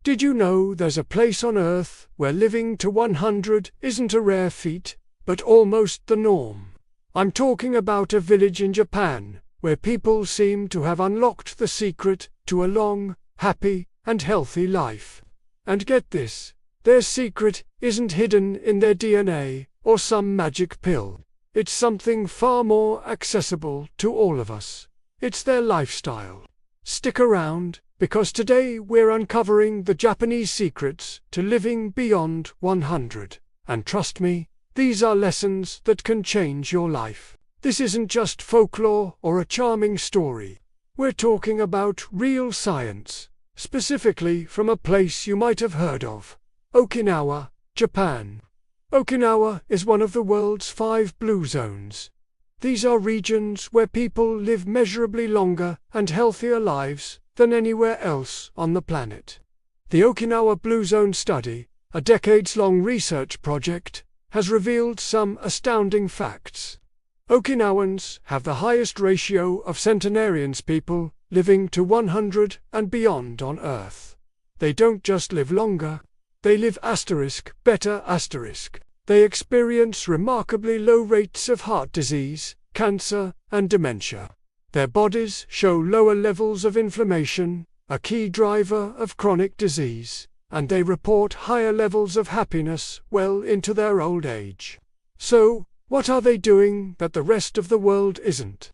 Did you know there's a place on Earth where living to 100 isn't a rare feat, but almost the norm? I'm talking about a village in Japan, where people seem to have unlocked the secret to a long, happy, and healthy life. And get this, their secret isn't hidden in their DNA or some magic pill. It's something far more accessible to all of us. It's their lifestyle. Stick around, because today we're uncovering the Japanese secrets to living beyond 100. And trust me, these are lessons that can change your life. This isn't just folklore or a charming story. We're talking about real science, specifically from a place you might have heard of, Okinawa, Japan. Okinawa is one of the world's 5 blue zones. These are regions where people live measurably longer and healthier lives than anywhere else on the planet. The Okinawa Blue Zone Study, a decades-long research project, has revealed some astounding facts. Okinawans have the highest ratio of centenarians, people living to 100 and beyond on Earth. They don't just live longer, they live better. They experience remarkably low rates of heart disease, cancer, and dementia. Their bodies show lower levels of inflammation, a key driver of chronic disease, and they report higher levels of happiness well into their old age. So, what are they doing that the rest of the world isn't?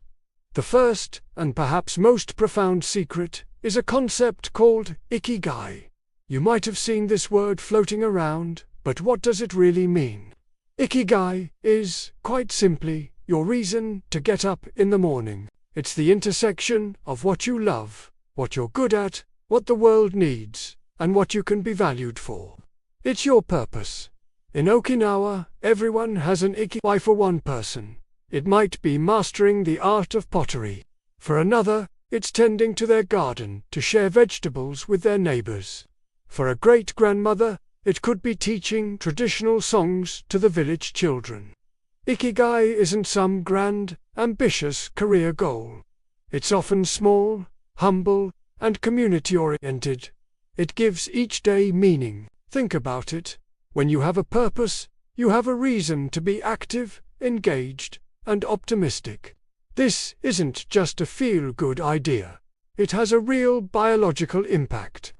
The first, and perhaps most profound secret, is a concept called Ikigai. You might have seen this word floating around, but what does it really mean? Ikigai is, quite simply, your reason to get up in the morning. It's the intersection of what you love, what you're good at, what the world needs, and what you can be valued for. It's your purpose. In Okinawa, everyone has an Ikigai. For one person, it might be mastering the art of pottery. For another, it's tending to their garden to share vegetables with their neighbors. For a great-grandmother, it could be teaching traditional songs to the village children. Ikigai isn't some grand, ambitious career goal. It's often small, humble, and community-oriented. It gives each day meaning. Think about it. When you have a purpose, you have a reason to be active, engaged, and optimistic. This isn't just a feel-good idea. It has a real biological impact.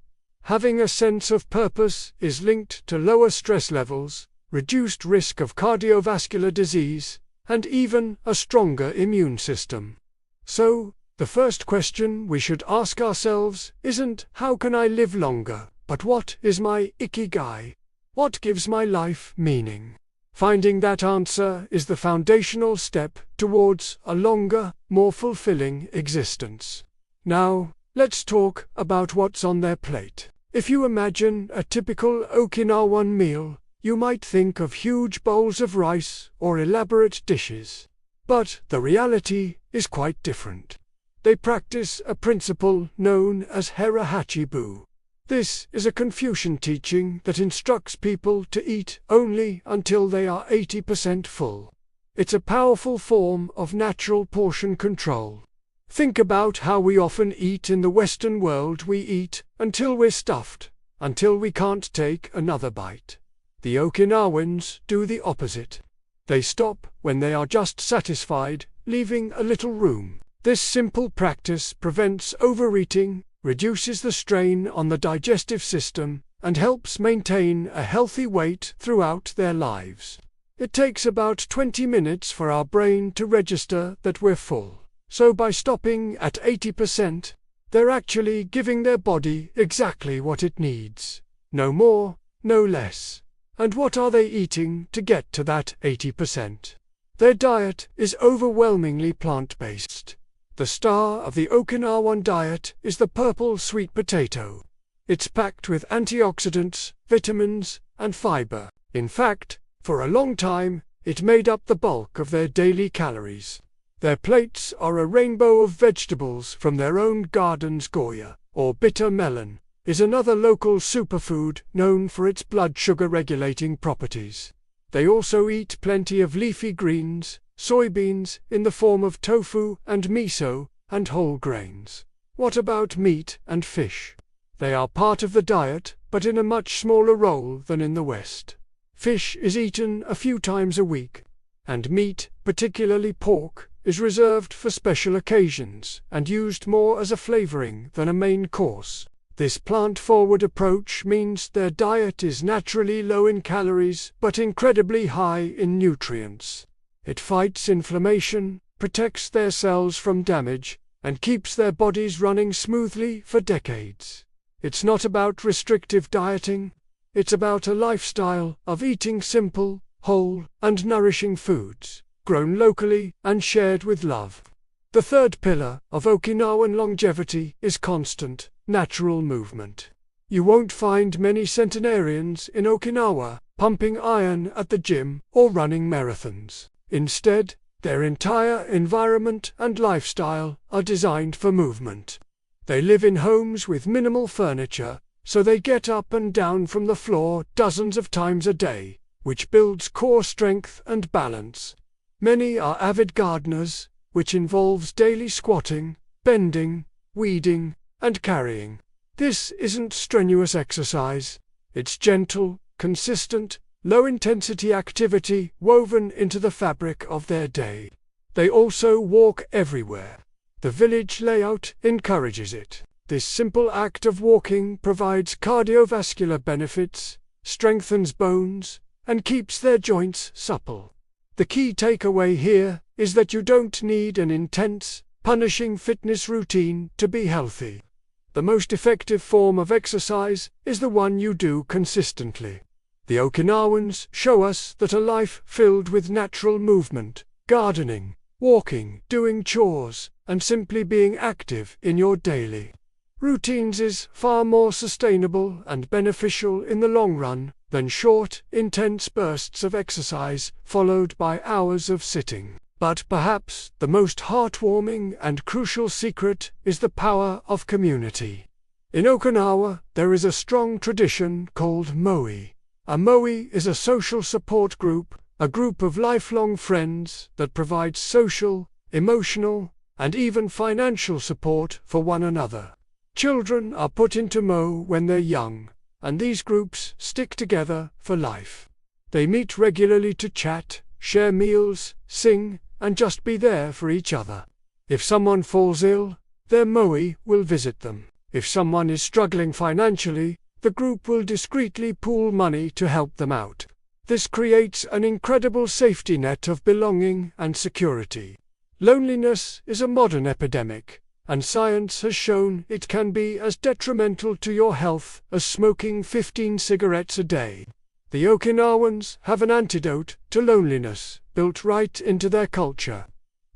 Having a sense of purpose is linked to lower stress levels, reduced risk of cardiovascular disease, and even a stronger immune system. So, the first question we should ask ourselves isn't how can I live longer, but what is my Ikigai? What gives my life meaning? Finding that answer is the foundational step towards a longer, more fulfilling existence. Now, let's talk about what's on their plate. If you imagine a typical Okinawan meal, you might think of huge bowls of rice or elaborate dishes. But the reality is quite different. They practice a principle known as hara-hachi-bu. This is a Confucian teaching that instructs people to eat only until they are 80% full. It's a powerful form of natural portion control. Think about how we often eat in the Western world. We eat until we're stuffed, until we can't take another bite. The Okinawans do the opposite. They stop when they are just satisfied, leaving a little room. This simple practice prevents overeating, reduces the strain on the digestive system, and helps maintain a healthy weight throughout their lives. It takes about 20 minutes for our brain to register that we're full. So by stopping at 80%, they're actually giving their body exactly what it needs. No more, no less. And what are they eating to get to that 80%? Their diet is overwhelmingly plant-based. The star of the Okinawan diet is the purple sweet potato. It's packed with antioxidants, vitamins, and fiber. In fact, for a long time, it made up the bulk of their daily calories. Their plates are a rainbow of vegetables from their own gardens. Goya, or bitter melon, is another local superfood known for its blood sugar regulating properties. They also eat plenty of leafy greens, soybeans in the form of tofu and miso, and whole grains. What about meat and fish? They are part of the diet, but in a much smaller role than in the West. Fish is eaten a few times a week, and meat, particularly pork, is reserved for special occasions and used more as a flavoring than a main course. This plant-forward approach means their diet is naturally low in calories but incredibly high in nutrients. It fights inflammation, protects their cells from damage, and keeps their bodies running smoothly for decades. It's not about restrictive dieting, it's about a lifestyle of eating simple, whole, and nourishing foods, grown locally and shared with love. The third pillar of Okinawan longevity is constant, natural movement. You won't find many centenarians in Okinawa pumping iron at the gym or running marathons. Instead, their entire environment and lifestyle are designed for movement. They live in homes with minimal furniture, so they get up and down from the floor dozens of times a day, which builds core strength and balance. Many are avid gardeners, which involves daily squatting, bending, weeding, and carrying. This isn't strenuous exercise. It's gentle, consistent, low-intensity activity woven into the fabric of their day. They also walk everywhere. The village layout encourages it. This simple act of walking provides cardiovascular benefits, strengthens bones, and keeps their joints supple. The key takeaway here is that you don't need an intense, punishing fitness routine to be healthy. The most effective form of exercise is the one you do consistently. The Okinawans show us that a life filled with natural movement, gardening, walking, doing chores, and simply being active in your daily routines is far more sustainable and beneficial in the long run than short, intense bursts of exercise followed by hours of sitting. But perhaps the most heartwarming and crucial secret is the power of community. In Okinawa, there is a strong tradition called moe. A moe is a social support group, a group of lifelong friends that provides social, emotional, and even financial support for one another. Children are put into moe when they're young, and these groups stick together for life. They meet regularly to chat, share meals, sing, and just be there for each other. If someone falls ill, their moe will visit them. If someone is struggling financially, the group will discreetly pool money to help them out. This creates an incredible safety net of belonging and security. Loneliness is a modern epidemic, and science has shown it can be as detrimental to your health as smoking 15 cigarettes a day. The Okinawans have an antidote to loneliness built right into their culture.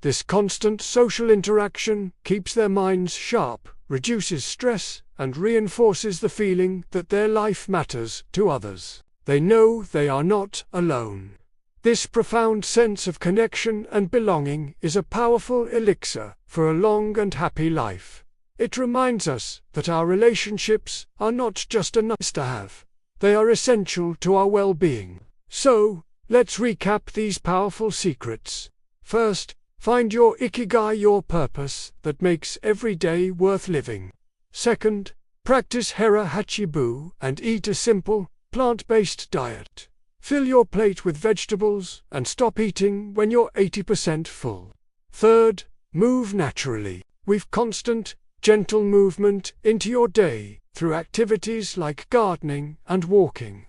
This constant social interaction keeps their minds sharp, reduces stress, and reinforces the feeling that their life matters to others. They know they are not alone. This profound sense of connection and belonging is a powerful elixir for a long and happy life. It reminds us that our relationships are not just a nice-to-have. They are essential to our well-being. So, let's recap these powerful secrets. First, find your Ikigai, your purpose that makes every day worth living. Second, practice Hera Hachibu and eat a simple, plant-based diet. Fill your plate with vegetables and stop eating when you're 80% full. Third, move naturally. Weave constant, gentle movement into your day through activities like gardening and walking.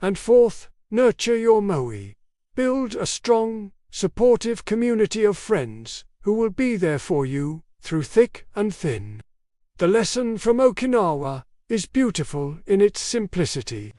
And fourth, nurture your moe. Build a strong, supportive community of friends who will be there for you through thick and thin. The lesson from Okinawa is beautiful in its simplicity.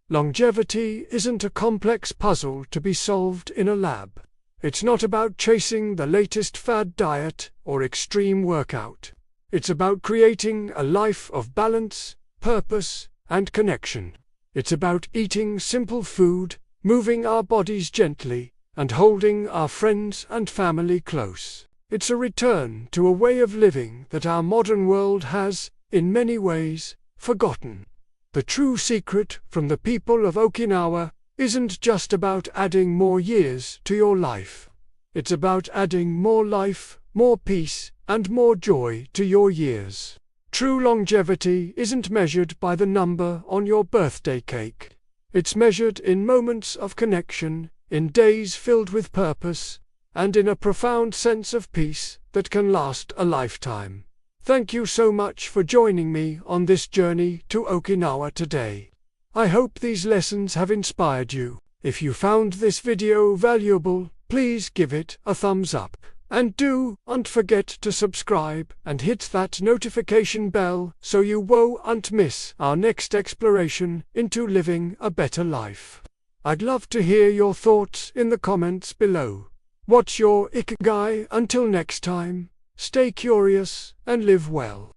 Longevity isn't a complex puzzle to be solved in a lab. It's not about chasing the latest fad diet or extreme workout. It's about creating a life of balance, purpose, and connection. It's about eating simple food, moving our bodies gently, and holding our friends and family close. It's a return to a way of living that our modern world has, in many ways, forgotten. The true secret from the people of Okinawa isn't just about adding more years to your life. It's about adding more life, more peace, and more joy to your years. True longevity isn't measured by the number on your birthday cake. It's measured in moments of connection, in days filled with purpose, and in a profound sense of peace that can last a lifetime. Thank you so much for joining me on this journey to Okinawa today. I hope these lessons have inspired you. If you found this video valuable, please give it a thumbs up. And don't forget to subscribe and hit that notification bell so you won't miss our next exploration into living a better life. I'd love to hear your thoughts in the comments below. What's your Ikigai? Until next time, stay curious and live well.